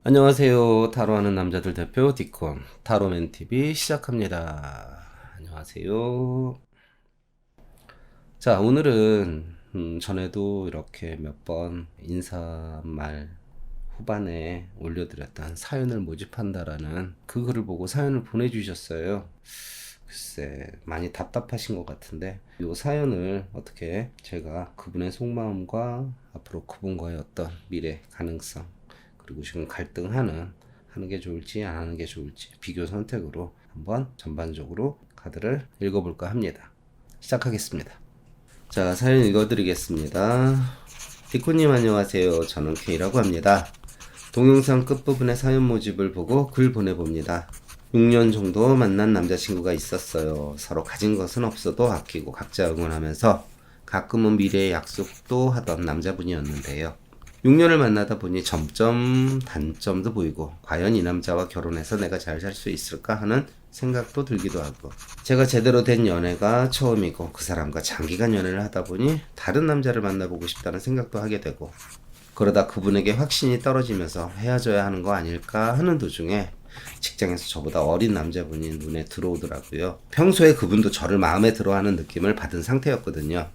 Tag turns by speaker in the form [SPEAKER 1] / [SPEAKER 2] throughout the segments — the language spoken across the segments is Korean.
[SPEAKER 1] 안녕하세요. 타로하는 남자들 대표 디콘 타로맨TV 시작합니다. 안녕하세요. 자, 오늘은 전에도 이렇게 몇 번 인사말 후반에 올려드렸던 사연을 모집한다라는 그 글을 보고 사연을 보내주셨어요. 글쎄 많이 답답하신 것 같은데 이 사연을 어떻게 제가 그분의 속마음과 앞으로 그분과의 어떤 미래 가능성 그리고 지금 갈등하는 하는 게 좋을지 안 하는 게 좋을지 비교 선택으로 한번 전반적으로 카드를 읽어볼까 합니다. 시작하겠습니다. 자, 사연 읽어드리겠습니다. 디코님 안녕하세요. 저는 K라고 합니다. 동영상 끝부분의 사연 모집을 보고 글 보내봅니다. 6년 정도 만난 남자친구가 있었어요. 서로 가진 것은 없어도 아끼고 각자 응원하면서 가끔은 미래의 약속도 하던 남자분이었는데요. 6년을 만나다 보니 점점 단점도 보이고 과연 이 남자와 결혼해서 내가 잘 살 수 있을까 하는 생각도 들기도 하고 제가 제대로 된 연애가 처음이고 그 사람과 장기간 연애를 하다 보니 다른 남자를 만나보고 싶다는 생각도 하게 되고 그러다 그분에게 확신이 떨어지면서 헤어져야 하는 거 아닐까 하는 도중에 직장에서 저보다 어린 남자분이 눈에 들어오더라고요. 평소에 그분도 저를 마음에 들어하는 느낌을 받은 상태였거든요.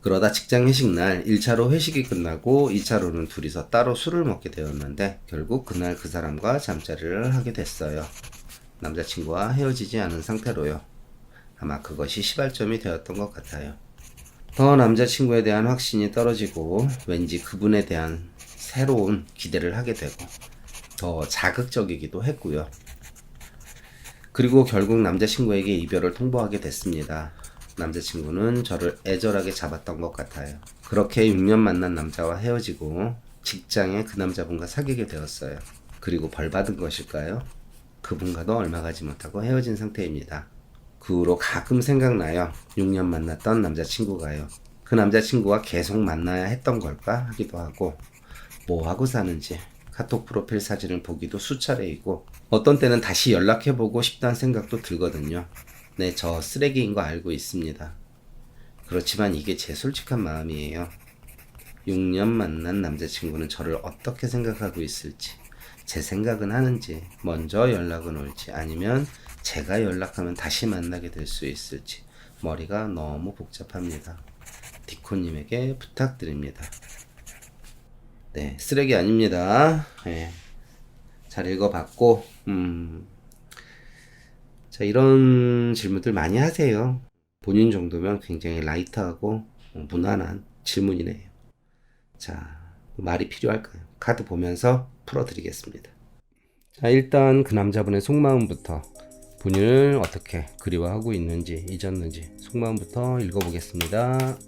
[SPEAKER 1] 그러다 직장 회식 날 1차로 회식이 끝나고 2차로는 둘이서 따로 술을 먹게 되었는데 결국 그날 그 사람과 잠자리를 하게 됐어요. 남자친구와 헤어지지 않은 상태로요. 아마 그것이 시발점이 되었던 것 같아요. 더 남자친구에 대한 확신이 떨어지고 왠지 그분에 대한 새로운 기대를 하게 되고 더 자극적이기도 했고요. 그리고 결국 남자친구에게 이별을 통보하게 됐습니다. 남자친구는 저를 애절하게 잡았던 것 같아요. 그렇게 6년 만난 남자와 헤어지고 직장에 그 남자분과 사귀게 되었어요. 그리고 벌 받은 것일까요? 그분과도 얼마 가지 못하고 헤어진 상태입니다. 그 후로 가끔 생각나요. 6년 만났던 남자친구가요. 그 남자친구와 계속 만나야 했던 걸까 하기도 하고 뭐 하고 사는지 카톡 프로필 사진을 보기도 수차례이고 어떤 때는 다시 연락해보고 싶다는 생각도 들거든요. 네, 저 쓰레기인 거 알고 있습니다. 그렇지만 이게 제 솔직한 마음이에요. 6년 만난 남자친구는 저를 어떻게 생각하고 있을지, 제 생각은 하는지, 먼저 연락은 올지, 아니면 제가 연락하면 다시 만나게 될 수 있을지, 머리가 너무 복잡합니다. 디코님에게 부탁드립니다. 네, 쓰레기 아닙니다. 네, 잘 읽어봤고, 자, 이런 질문들 많이 하세요. 본인 정도면 굉장히 라이트하고 무난한 질문이네요. 자, 말이 필요할까요? 카드 보면서 풀어드리겠습니다. 자, 일단 그 남자분의 속마음부터 본인을 어떻게 그리워하고 있는지 잊었는지 속마음부터 읽어보겠습니다.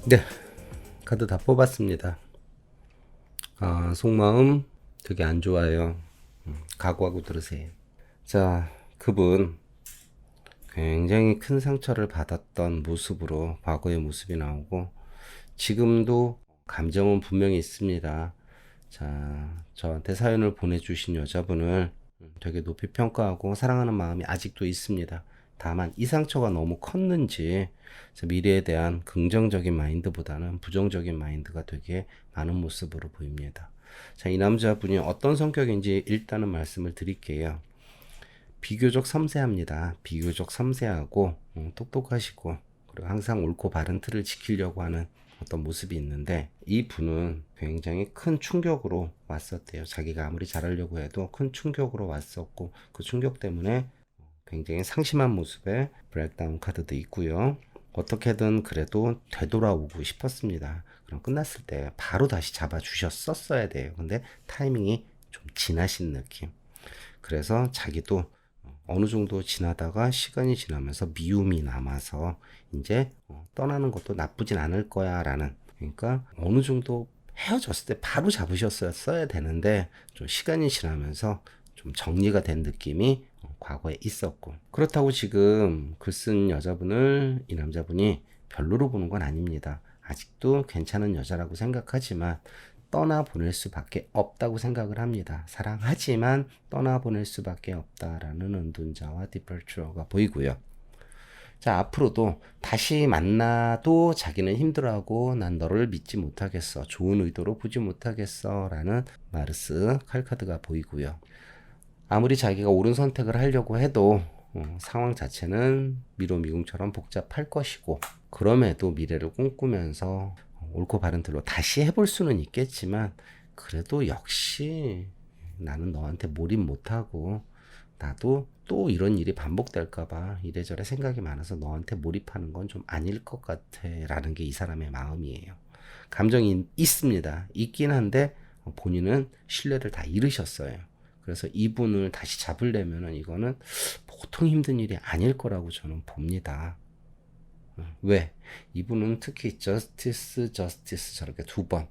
[SPEAKER 1] 네, 카드 다 뽑았습니다. 속마음 되게 안 좋아요. 각오하고 들으세요. 자, 그분 굉장히 큰 상처를 받았던 모습으로 과거의 모습이 나오고, 지금도 감정은 분명히 있습니다. 자, 저한테 사연을 보내주신 여자분을 되게 높이 평가하고 사랑하는 마음이 아직도 있습니다. 다만 이 상처가 너무 컸는지 미래에 대한 긍정적인 마인드보다는 부정적인 마인드가 되게 많은 모습으로 보입니다. 자, 이 남자분이 어떤 성격인지 일단은 말씀을 드릴게요. 비교적 섬세합니다. 비교적 섬세하고 똑똑하시고, 그리고 항상 옳고 바른 틀을 지키려고 하는 어떤 모습이 있는데, 이 분은 굉장히 큰 충격으로 왔었대요. 자기가 아무리 잘하려고 해도 큰 충격으로 왔었고, 그 충격 때문에 굉장히 상심한 모습의 브렉다운 카드도 있고요. 어떻게든 그래도 되돌아오고 싶었습니다. 그럼 끝났을 때 바로 다시 잡아주셨었어야 돼요. 근데 타이밍이 좀 지나신 느낌. 그래서 자기도 어느 정도 지나다가 시간이 지나면서 미움이 남아서 이제 떠나는 것도 나쁘진 않을 거야 라는, 그러니까 어느 정도 헤어졌을 때 바로 잡으셨어야 되는데 좀 시간이 지나면서 좀 정리가 된 느낌이 과거에 있었고, 그렇다고 지금 글 쓴 여자분을 이 남자분이 별로로 보는 건 아닙니다. 아직도 괜찮은 여자라고 생각하지만 떠나보낼 수밖에 없다고 생각을 합니다. 사랑하지만 떠나보낼 수밖에 없다라는 은둔자와 디펄처가 보이고요. 자, 앞으로도 다시 만나도 자기는 힘들어하고 난 너를 믿지 못하겠어, 좋은 의도로 보지 못하겠어 라는 마르스 칼카드가 보이고요. 아무리 자기가 옳은 선택을 하려고 해도 상황 자체는 미로미궁처럼 복잡할 것이고, 그럼에도 미래를 꿈꾸면서 옳고 바른 틀로 다시 해볼 수는 있겠지만, 그래도 역시 나는 너한테 몰입 못하고, 나도 또 이런 일이 반복될까봐 이래저래 생각이 많아서 너한테 몰입하는 건 좀 아닐 것 같아 라는 게 이 사람의 마음이에요. 감정이 있습니다. 있긴 한데 본인은 신뢰를 다 잃으셨어요. 그래서 이분을 다시 잡으려면은 이거는 보통 힘든 일이 아닐 거라고 저는 봅니다. 왜? 이분은 특히 저스티스 저렇게 두 번,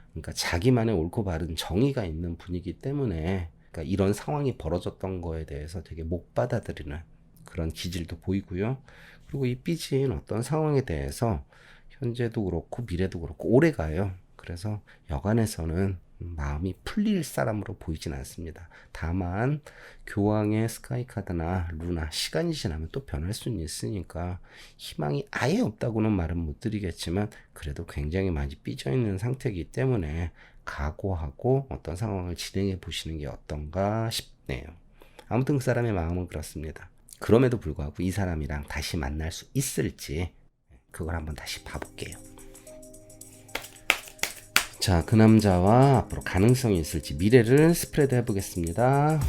[SPEAKER 1] 그러니까 자기만의 옳고 바른 정의가 있는 분이기 때문에, 그러니까 이런 상황이 벌어졌던 거에 대해서 되게 못 받아들이는 그런 기질도 보이고요. 그리고 이 삐진 어떤 상황에 대해서 현재도 그렇고 미래도 그렇고 오래 가요. 그래서 여간에서는 마음이 풀릴 사람으로 보이진 않습니다. 다만 교황의 스카이 카드나 루나, 시간이 지나면 또 변할 수는 있으니까 희망이 아예 없다고는 말은 못 드리겠지만, 그래도 굉장히 많이 삐져 있는 상태이기 때문에 각오하고 어떤 상황을 진행해 보시는 게 어떤가 싶네요. 아무튼 그 사람의 마음은 그렇습니다. 그럼에도 불구하고 이 사람이랑 다시 만날 수 있을지, 그걸 한번 다시 봐볼게요. 자, 그 남자와 앞으로 가능성이 있을지 미래를 스프레드 해보겠습니다.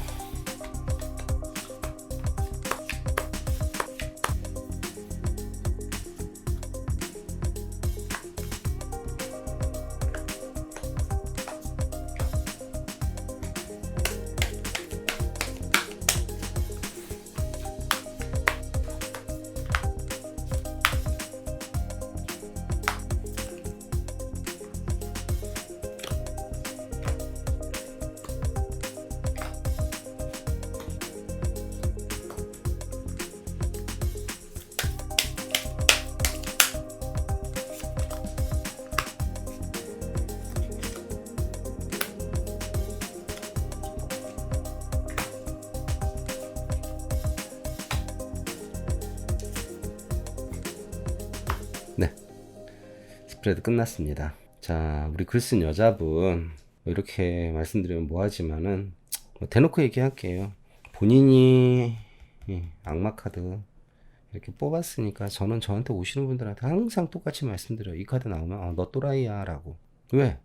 [SPEAKER 1] 네, 스프레드 끝났습니다. 자, 우리 글 쓴 여자분, 이렇게 말씀드리면 뭐하지만은 대놓고 얘기할게요. 본인이 악마 카드 이렇게 뽑았으니까 저는 저한테 오시는 분들한테 항상 똑같이 말씀드려요. 이 카드 나오면 너 또라이야 라고. 왜?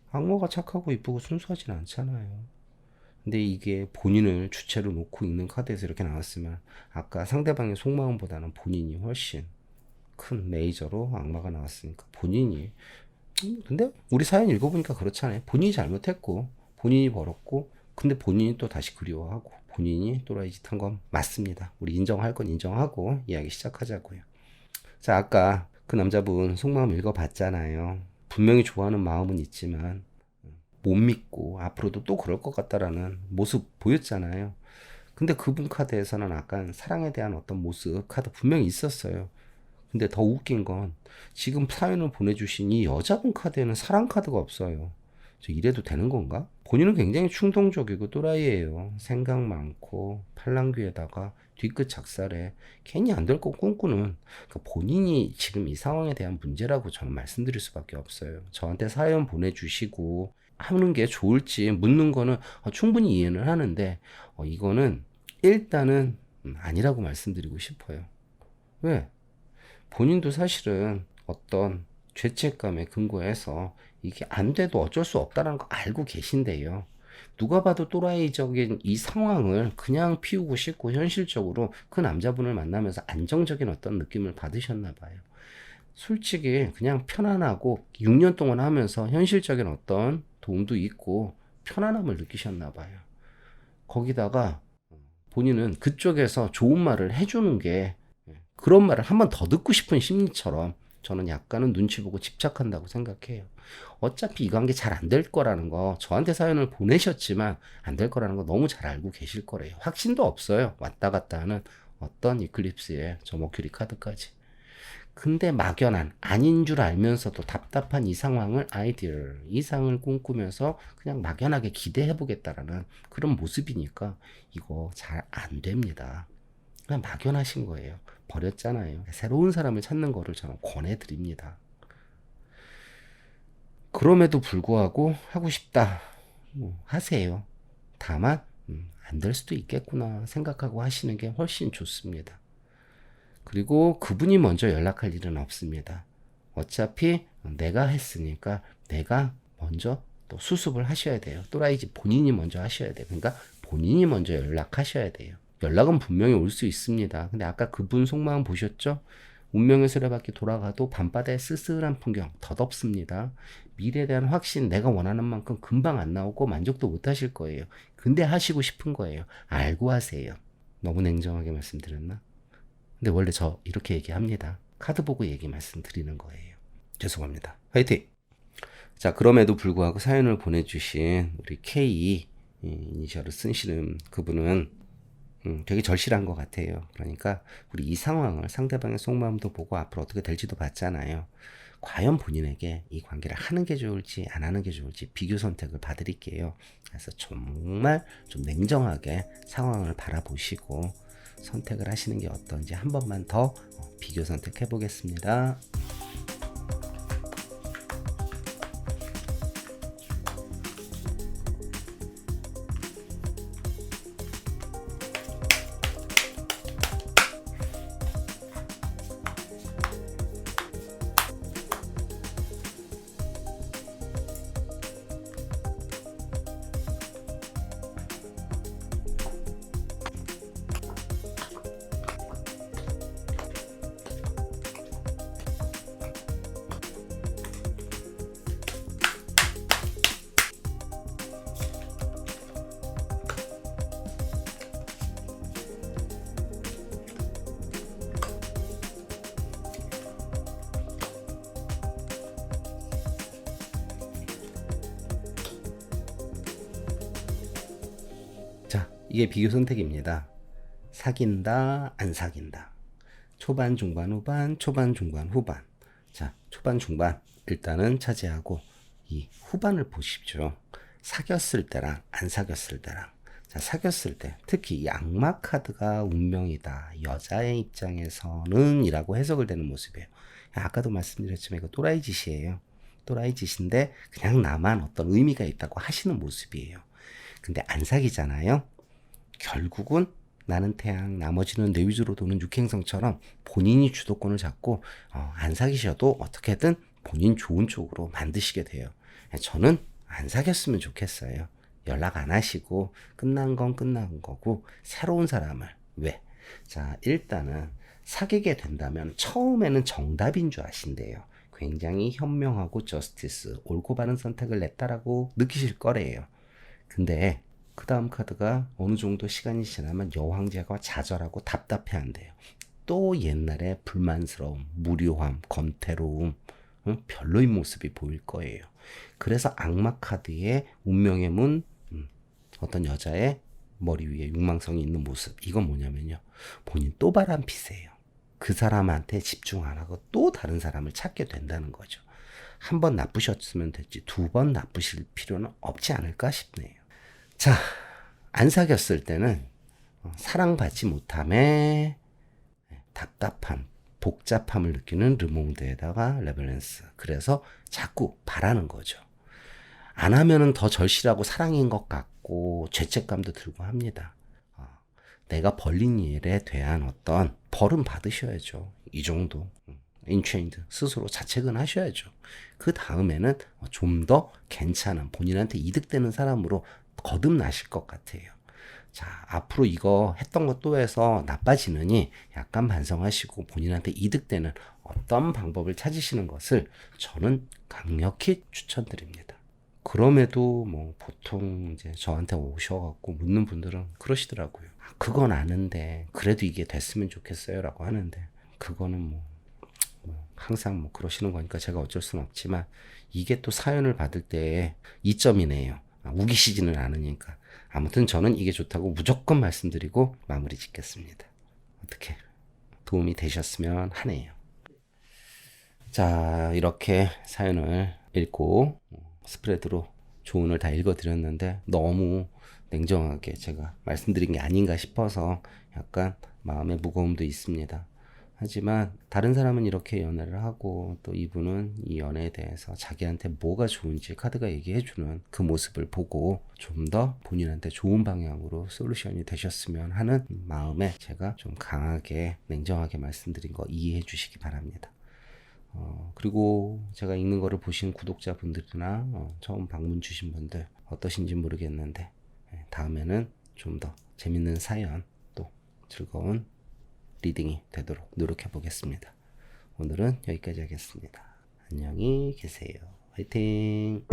[SPEAKER 1] 악마가 착하고 이쁘고 순수하진 않잖아요. 근데 이게 본인을 주체로 놓고 있는 카드에서 이렇게 나왔으면 아까 상대방의 속마음보다는 본인이 훨씬 큰 메이저로 악마가 나왔으니까 본인이, 근데 우리 사연 읽어보니까 그렇잖아요. 본인이 잘못했고 본인이 벌었고, 근데 본인이 또 다시 그리워하고 본인이 또라이 짓 한 건 맞습니다. 우리 인정할 건 인정하고 이야기 시작하자고요. 자, 아까 그 남자분 속마음 읽어봤잖아요. 분명히 좋아하는 마음은 있지만 못 믿고 앞으로도 또 그럴 것 같다라는 모습 보였잖아요. 근데 그분 카드에서는 아까 사랑에 대한 어떤 모습 카드 분명히 있었어요. 근데 더 웃긴 건 지금 사연을 보내주신 이 여자분 카드에는 사랑 카드가 없어요. 저 이래도 되는 건가? 본인은 굉장히 충동적이고 또라이예요. 생각 많고 팔랑귀에다가 뒤끝 작살에 괜히 안 될 거 꿈꾸는, 그러니까 본인이 지금 이 상황에 대한 문제라고 저는 말씀드릴 수밖에 없어요. 저한테 사연 보내주시고 하는 게 좋을지 묻는 거는 충분히 이해는 하는데 이거는 일단은 아니라고 말씀드리고 싶어요. 왜? 본인도 사실은 어떤 죄책감에 근거해서 이게 안 돼도 어쩔 수 없다는 거 알고 계신데요. 누가 봐도 또라이적인 이 상황을 그냥 피우고 싶고 현실적으로 그 남자분을 만나면서 안정적인 어떤 느낌을 받으셨나 봐요. 솔직히 그냥 편안하고 6년 동안 하면서 현실적인 어떤 도움도 있고 편안함을 느끼셨나 봐요. 거기다가 본인은 그쪽에서 좋은 말을 해주는 게 그런 말을 한 번 더 듣고 싶은 심리처럼 저는 약간은 눈치 보고 집착한다고 생각해요. 어차피 이 관계 잘 안 될 거라는 거 저한테 사연을 보내셨지만 안 될 거라는 거 너무 잘 알고 계실 거래요. 확신도 없어요. 왔다 갔다 하는 어떤 이클립스의 저 머큐리 카드까지. 근데 막연한 아닌 줄 알면서도 답답한 이 상황을 아이디어 이상을 꿈꾸면서 그냥 막연하게 기대해 보겠다라는 그런 모습이니까 이거 잘 안 됩니다. 그냥 막연하신 거예요. 버렸잖아요. 새로운 사람을 찾는 거를 저는 권해드립니다. 그럼에도 불구하고 하고 싶다. 하세요. 다만 안 될 수도 있겠구나 생각하고 하시는 게 훨씬 좋습니다. 그리고 그분이 먼저 연락할 일은 없습니다. 어차피 내가 했으니까 내가 먼저 또 수습을 하셔야 돼요. 또라이지 본인이 먼저 하셔야 돼요. 그러니까 본인이 먼저 연락하셔야 돼요. 연락은 분명히 올 수 있습니다. 근데 아까 그분 속마음 보셨죠? 운명의 수레바퀴 돌아가도 밤바다의 쓸쓸한 풍경 덧없습니다. 미래에 대한 확신 내가 원하는 만큼 금방 안 나오고 만족도 못 하실 거예요. 근데 하시고 싶은 거예요. 알고 하세요. 너무 냉정하게 말씀드렸나? 근데 원래 저 이렇게 얘기합니다. 카드 보고 얘기 말씀드리는 거예요. 죄송합니다. 화이팅! 자, 그럼에도 불구하고 사연을 보내주신 우리 K 이니셜을 쓰시는 그분은 되게 절실한 것 같아요. 그러니까 우리 이 상황을 상대방의 속마음도 보고 앞으로 어떻게 될지도 봤잖아요. 과연 본인에게 이 관계를 하는 게 좋을지 안 하는 게 좋을지 비교 선택을 봐드릴게요. 그래서 정말 좀 냉정하게 상황을 바라보시고 선택을 하시는 게 어떤지 한 번만 더 비교 선택해 보겠습니다. 자, 이게 비교 선택입니다. 사귄다, 안 사귄다. 초반, 중반, 후반, 초반, 중반, 후반. 자, 초반, 중반 일단은 차지하고 이 후반을 보십시오. 사귀었을 때랑 안 사귀었을 때랑. 자, 사귀었을 때 특히 이 악마 카드가 운명이다. 여자의 입장에서는 이라고 해석을 되는 모습이에요. 아까도 말씀드렸지만 이거 또라이 짓이에요. 또라이 짓인데 그냥 나만 어떤 의미가 있다고 하시는 모습이에요. 근데 안 사귀잖아요. 결국은 나는 태양, 나머지는 내 위주로 도는 육행성처럼 본인이 주도권을 잡고 안 사귀셔도 어떻게든 본인 좋은 쪽으로 만드시게 돼요. 저는 안 사귀었으면 좋겠어요. 연락 안 하시고 끝난 건 끝난 거고 새로운 사람을 왜? 자, 일단은 사귀게 된다면 처음에는 정답인 줄 아신대요. 굉장히 현명하고 저스티스, 옳고 바른 선택을 냈다라고 느끼실 거래요. 근데 그 다음 카드가 어느 정도 시간이 지나면 여왕제가 좌절하고 답답해한대요. 또 옛날에 불만스러움, 무료함, 검태로움, 별로인 모습이 보일 거예요. 그래서 악마 카드의 운명의 문, 어떤 여자의 머리 위에 육망성이 있는 모습. 이건 뭐냐면요. 본인 또 바람피세요. 그 사람한테 집중 안 하고 또 다른 사람을 찾게 된다는 거죠. 한 번 나쁘셨으면 됐지 2번 나쁘실 필요는 없지 않을까 싶네요. 자, 안 사귀었을 때는 사랑받지 못함에 답답함, 복잡함을 느끼는 르몽드에다가 레벨랜스. 그래서 자꾸 바라는 거죠. 안 하면은 더 절실하고 사랑인 것 같고 죄책감도 들고 합니다. 내가 벌린 일에 대한 어떤 벌은 받으셔야죠. 이 정도. 인체인드 스스로 자책은 하셔야죠. 그 다음에는 좀 더 괜찮은 본인한테 이득되는 사람으로 거듭나실 것 같아요. 자, 앞으로 이거 했던 것 또 해서 나빠지느니 약간 반성하시고 본인한테 이득되는 어떤 방법을 찾으시는 것을 저는 강력히 추천드립니다. 그럼에도 뭐 보통 이제 저한테 오셔갖고 묻는 분들은 그러시더라고요. 그건 아는데 그래도 이게 됐으면 좋겠어요라고 하는데 그거는 뭐 항상 뭐 그러시는 거니까 제가 어쩔 수는 없지만 이게 또 사연을 받을 때의 이점이네요. 우기시지는 않으니까. 아무튼 저는 이게 좋다고 무조건 말씀드리고 마무리 짓겠습니다. 어떻게 도움이 되셨으면 하네요. 자, 이렇게 사연을 읽고 스프레드로 조언을 다 읽어드렸는데 너무 냉정하게 제가 말씀드린 게 아닌가 싶어서 약간 마음의 무거움도 있습니다. 하지만 다른 사람은 이렇게 연애를 하고 또 이분은 이 연애에 대해서 자기한테 뭐가 좋은지 카드가 얘기해주는 그 모습을 보고 좀 더 본인한테 좋은 방향으로 솔루션이 되셨으면 하는 마음에 제가 좀 강하게 냉정하게 말씀드린 거 이해해 주시기 바랍니다. 그리고 제가 읽는 거를 보신 구독자분들이나 처음 방문 주신 분들 어떠신지 모르겠는데 다음에는 좀 더 재밌는 사연 또 즐거운 리딩이 되도록 노력해 보겠습니다. 오늘은 여기까지 하겠습니다. 안녕히 계세요. 화이팅!